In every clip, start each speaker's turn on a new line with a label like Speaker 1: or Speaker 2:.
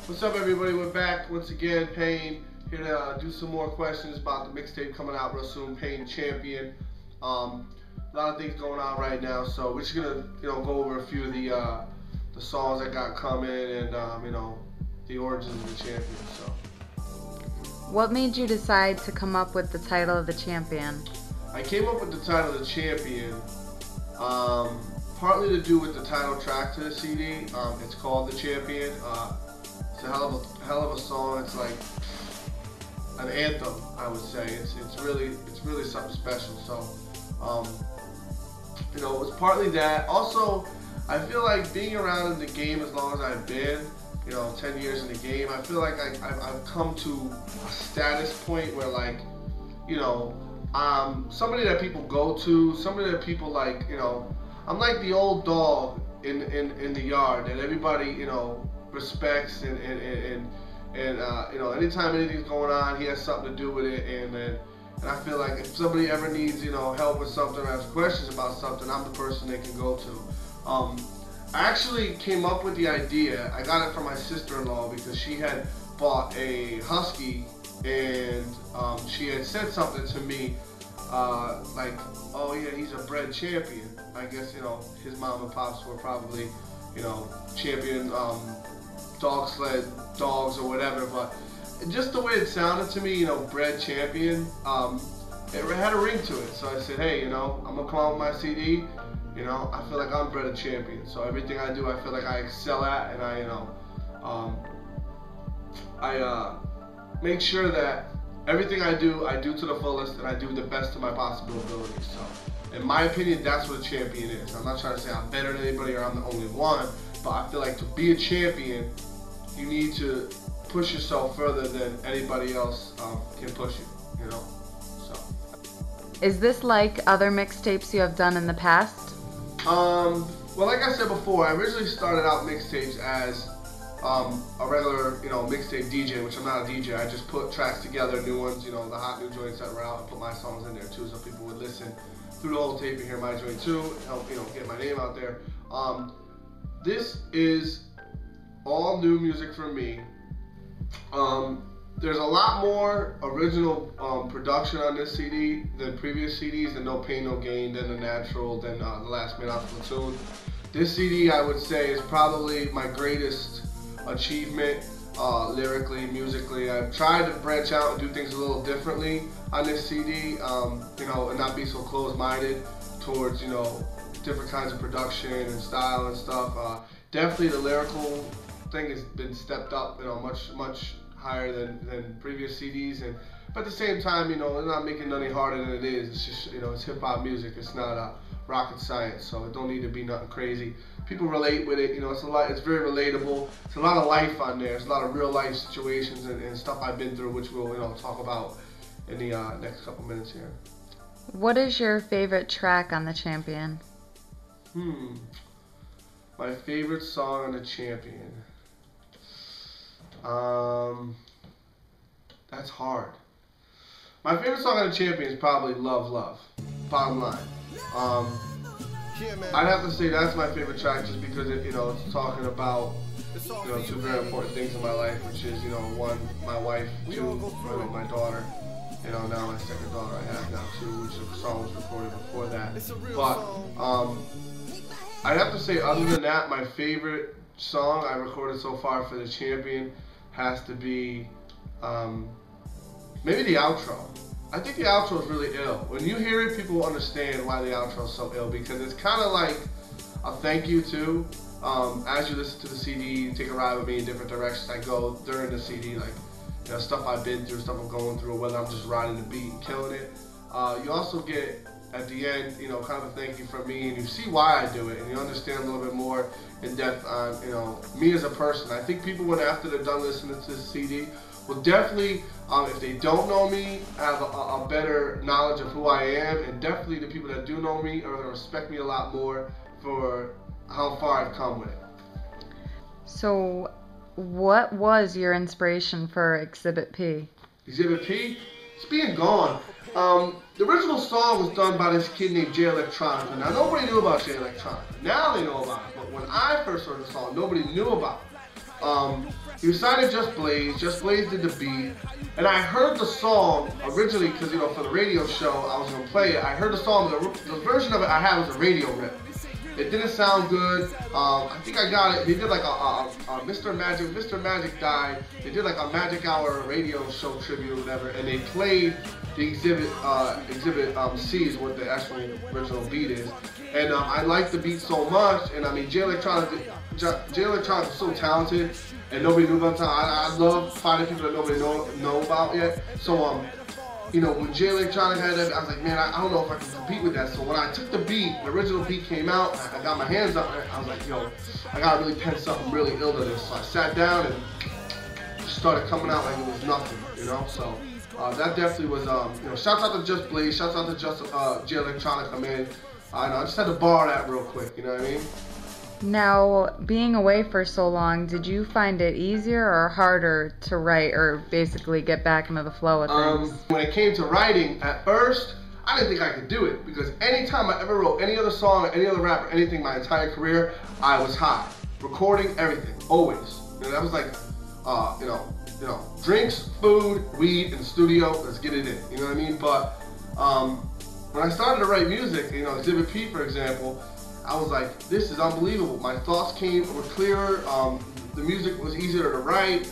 Speaker 1: What's up, everybody? We're back once again. Payne here to do some more questions about the mixtape coming out real soon. Payne Champion. A lot of things going on right now, so we're just gonna go over a few of the songs I got coming and the origins of the Champion. So,
Speaker 2: what made you decide to come up with the title of the Champion?
Speaker 1: I came up with the title of the Champion partly to do with the title track to the CD. It's called The Champion. It's a hell of a song. It's like an anthem, I would say. It's really something special. So, it was partly that. Also, I feel like being around in the game as long as I've been, 10 years in the game, I feel like I've come to a status point where, like, somebody that people go to, somebody that people like, I'm like the old dog in the yard that everybody, respects and anytime anything's going on, he has something to do with it, and I feel like if somebody ever needs help with something or has questions about something, I'm the person they can go to. I actually came up with the idea. I got it from my sister-in-law because she had bought a husky and she had said something to me like, oh yeah, he's a bred champion. I guess his mom and pops were probably champion dog sled dogs or whatever, but just the way it sounded to me, bred champion, it had a ring to it. So I said, hey, I'm gonna come out with my CD. I feel like I'm bred a champion. So everything I do, I feel like I excel at, and I make sure that everything I do to the fullest, and I do the best of my possible abilities. So, in my opinion, that's what a champion is. I'm not trying to say I'm better than anybody or I'm the only one, but I feel like to be a champion, you need to push yourself further than anybody else can push you, So.
Speaker 2: Is this like other mixtapes you have done in the past?
Speaker 1: Well, like I said before, I originally started out mixtapes as a regular, mixtape DJ, which I'm not a DJ. I just put tracks together, new ones, the hot new joints that were out, and put my songs in there too, so people would listen through the whole tape and hear my joint too, help, get my name out there. This is all new music for me. There's a lot more original production on this CD than previous CDs, and No Pain, No Gain, than The Natural, than The Last Man Off Platoon. This CD, I would say, is probably my greatest achievement lyrically, musically. I've tried to branch out and do things a little differently on this CD, and not be so closed-minded towards, different kinds of production and style and stuff. Definitely the lyrical thing has been stepped up, much higher than previous CDs, but at the same time, they're not making it any harder than it is. It's just, it's hip-hop music. It's not rocket science, so it don't need to be nothing crazy. People relate with it, it's very relatable. It's a lot of life on there. It's a lot of real life situations and stuff I've been through, which we'll talk about in the next couple minutes here.
Speaker 2: What is your favorite track on the Champion?
Speaker 1: My favorite song on the Champion. That's hard. My favorite song on the Champion is probably Love, Love. Bottom line. I'd have to say that's my favorite track just because it's talking about two very important things in my life, which is one, my wife, two, my daughter, now my second daughter I have now too, which the song was recorded before that. But I'd have to say, other than that, my favorite song I recorded so far for the Champion has to be maybe the outro. I think the outro is really ill. When you hear it, people will understand why the outro is so ill, because it's kind of like a thank you too. As you listen to the CD, you take a ride with me in different directions. I go during the CD, like stuff I've been through, stuff I'm going through, whether I'm just riding the beat and killing it. You also get at the end, kind of a thank you from me, and you see why I do it, and you understand a little bit more in depth on me as a person. I think people, when after they're done listening to this CD, will definitely, if they don't know me, have a better knowledge of who I am, and definitely the people that do know me are going to respect me a lot more for how far I've come with it.
Speaker 2: So, what was your inspiration for Exhibit P?
Speaker 1: Exhibit P? It's being gone. The original song was done by this kid named Jay Electronica. Now, nobody knew about Jay Electronica. Now they know about it. But when I first heard the song, nobody knew about it. he was signed to Just Blaze. Just Blaze did the beat. And I heard the song originally because, you know, for the radio show, I was going to play it. I heard the song, the version of it I had was a radio rip. It didn't sound good. I think I got it. They did like a Mr. Magic. Mr. Magic died. They did like a Magic Hour radio show tribute or whatever, and they played the Exhibit C is what the actual original beat is. And I liked the beat so much. And I mean, Jay Electronica is so talented, and nobody knew about him. I love finding people that nobody know about yet. So you know, when Jay Electronica had that, I was like, man, I don't know if I can compete with that. So when I took the beat, the original beat came out, I got my hands up, and I was like, yo, I gotta really pen something really ill to this. So I sat down and just started coming out like it was nothing, you know. So that definitely was, you know, shouts out to Just Blaze, shouts out to Jay Electronica, man. I just had to borrow that real quick, you know what I mean?
Speaker 2: Now, being away for so long, did you find it easier or harder to write or basically get back into the flow of things?
Speaker 1: When it came to writing, at first, I didn't think I could do it because anytime I ever wrote any other song or any other rap or anything my entire career, I was high. Recording, everything, always. You know, that was like, you know, drinks, food, weed, and studio, let's get it in, you know what I mean? But when I started to write music, you know, Exhibit P, for example, I was like, this is unbelievable. My thoughts were clearer. The music was easier to write.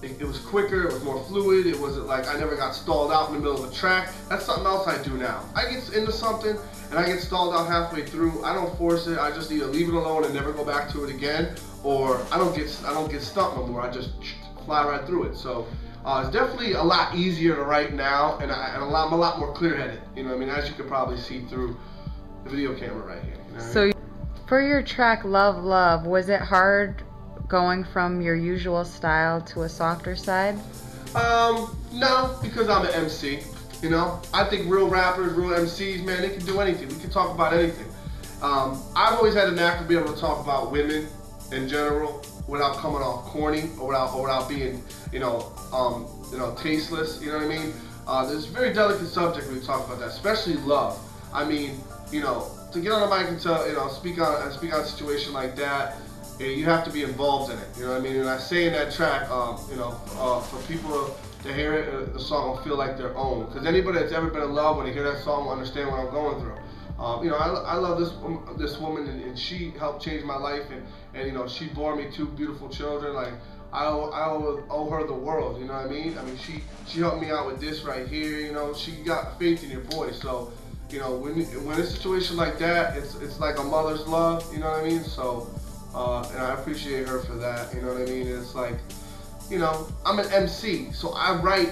Speaker 1: It was quicker. It was more fluid. It wasn't like I never got stalled out in the middle of a track. That's something else I do now. I get into something and I get stalled out halfway through. I don't force it. I just either leave it alone and never go back to it again, or I don't get stumped no more. I just fly right through it. So it's definitely a lot easier to write now, and I'm a lot more clear-headed. You know what I mean? As you can probably see through the video camera right here. You know what I mean?
Speaker 2: For your track Love Love, was it hard going from your usual style to a softer side?
Speaker 1: No, because I'm an MC. You know, I think real rappers, real MCs, man, they can do anything. We can talk about anything. I've always had a knack to be able to talk about women in general without coming off corny or without being, you know, tasteless. You know what I mean? There's a very delicate subject when we talk about that, especially love. I mean, you know, to get on the mic and speak on a situation like that, you have to be involved in it. You know what I mean? And I say in that track, for people to hear it, the song will feel like their own. Because anybody that's ever been in love, when they hear that song, will understand what I'm going through. You know, I love this woman, and she helped change my life, and you know, she bore me 2 beautiful children. Like I owe her the world. You know what I mean? I mean, she helped me out with this right here. You know, she got faith in your voice. So, you know, when in a situation like that, it's like a mother's love. You know what I mean? So, and I appreciate her for that. You know what I mean? It's like, you know, I'm an MC, so I write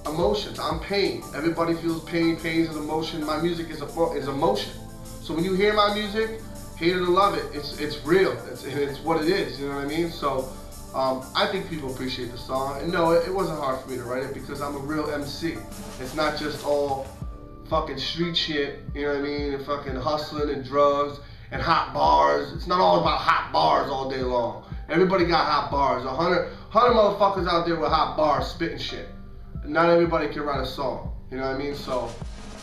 Speaker 1: emotions. I'm pain. Everybody feels pain. Pain is an emotion. My music is emotion. So when you hear my music, hate it or love it, it's real. It's what it is. You know what I mean? So I think people appreciate the song. And no, it wasn't hard for me to write it because I'm a real MC. It's not just all fucking street shit. You know what I mean? And fucking hustling and drugs and hot bars. It's not all about hot bars all day long. Everybody got hot bars. 100 motherfuckers out there with hot bars spitting shit. Not everybody can write a song, you know what I mean? So,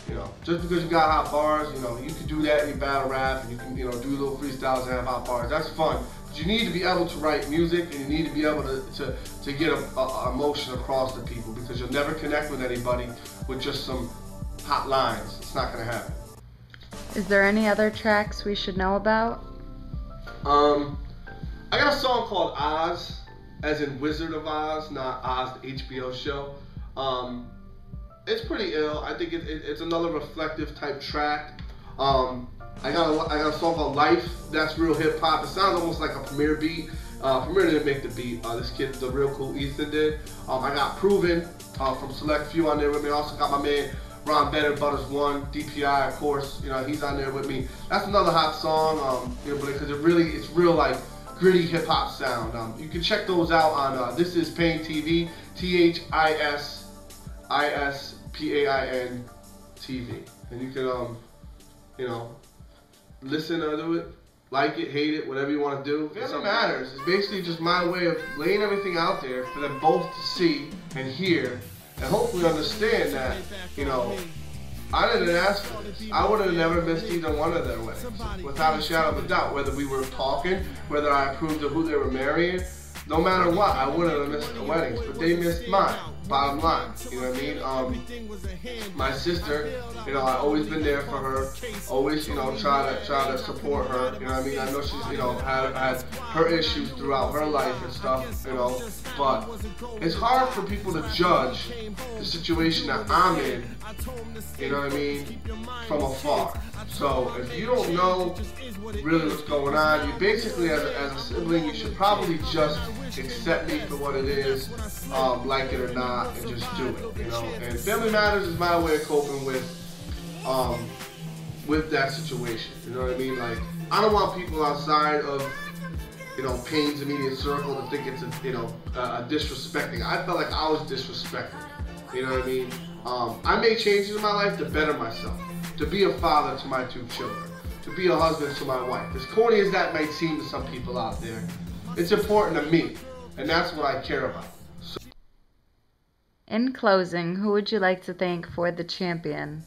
Speaker 1: you know, just because you got hot bars, you know, you can do that in your battle rap, and you can, you know, do little freestyles and have hot bars. That's fun. But you need to be able to write music, and you need to be able to get a emotion across to people, because you'll never connect with anybody with just some hot lines. It's not gonna happen.
Speaker 2: Is there any other tracks we should know about?
Speaker 1: I got a song called Oz, as in Wizard of Oz, not Oz, the HBO show. It's pretty ill. I think it's another reflective type track. I got a song called Life. That's real hip hop. It sounds almost like a Premier beat. Premier didn't make the beat. This kid, the real cool Ethan, did. I got Proven from Select Few on there with me. I also got my man Ron Better, Butters One, DPI, of course. You know, he's on there with me. That's another hot song. You know, because it's real like gritty hip hop sound. You can check those out on This Is Pain TV, THISISPAIN TV, and you can you know, listen to it, like it, hate it, whatever you want to do. It doesn't matter. It's basically just my way of laying everything out there for them both to see and hear, and hopefully understand that, you know, I didn't ask for this. I would have never missed either one of their weddings, without a shadow of a doubt. Whether we were talking, whether I approved of who they were marrying, no matter what, I wouldn't have missed the weddings, but they missed mine. Bottom line, you know what I mean? My sister, you know, I always been there for her. Always, you know, try to support her. You know what I mean? I know she's, you know, had her issues throughout her life and stuff, you know. But it's hard for people to judge the situation that I'm in, you know what I mean, from afar. So if you don't know really what's going on, you basically, as a sibling, you should probably just accept me for what it is, like it or not, and just do it, you know. And Family Matters is my way of coping with that situation, you know what I mean? Like, I don't want people outside of, you know, Payne's immediate circle to think it's a, you know, a disrespecting. I felt like I was disrespected, you know what I mean? I made changes in my life to better myself, to be a father to my 2 children, to be a husband to my wife. As corny as that might seem to some people out there, it's important to me, and that's what I care about. So,
Speaker 2: in closing, who would you like to thank for the champion?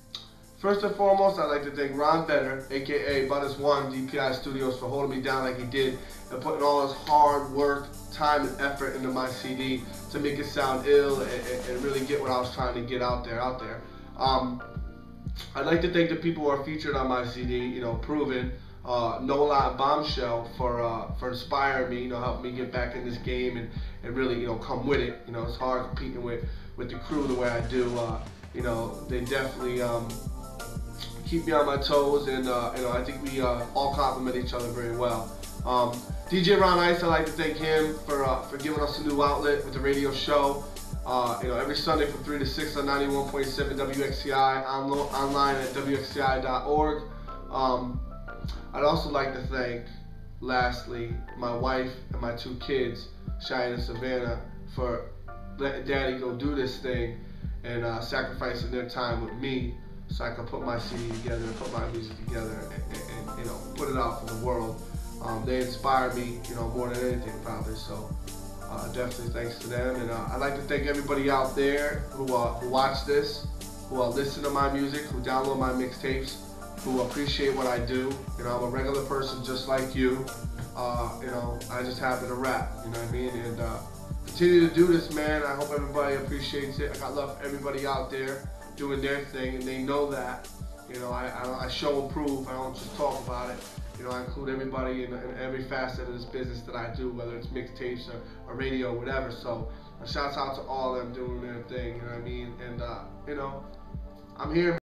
Speaker 1: First and foremost, I'd like to thank Ron Better, aka Butters One DPI Studios, for holding me down like he did and putting all his hard work, time, and effort into my CD to make it sound ill and really get what I was trying to get out there. I'd like to thank the people who are featured on my CD, you know, Proven, No Lie, Bombshell, for inspiring me, you know, helping me get back in this game and really, you know, come with it. You know, it's hard competing with the crew the way I do. You know, they definitely keep me on my toes, and you know, I think we all complement each other very well. DJ Ron Ice, I'd like to thank him for giving us a new outlet with the radio show. You know, every Sunday from 3 to 6 on 91.7 WXCI, online at WXCI.org. I'd also like to thank, lastly, my wife and my 2 kids, Cheyenne and Savannah, for letting Daddy go do this thing and sacrificing their time with me so I can put my CD together and put my music together and you know, put it out for the world. They inspire me, you know, more than anything, probably. So definitely thanks to them. And I'd like to thank everybody out there who watch this, who listen to my music, who download my mixtapes, who appreciate what I do. You know, I'm a regular person just like you. You know, I just happen to rap, you know what I mean? And continue to do this, man. I hope everybody appreciates it. I got love for everybody out there doing their thing, and they know that. You know, I show and prove. I don't just talk about it. You know, I include everybody in every facet of this business that I do, whether it's mixtapes or radio or whatever. So, shouts out to all of them doing their thing, you know what I mean? And, you know, I'm here.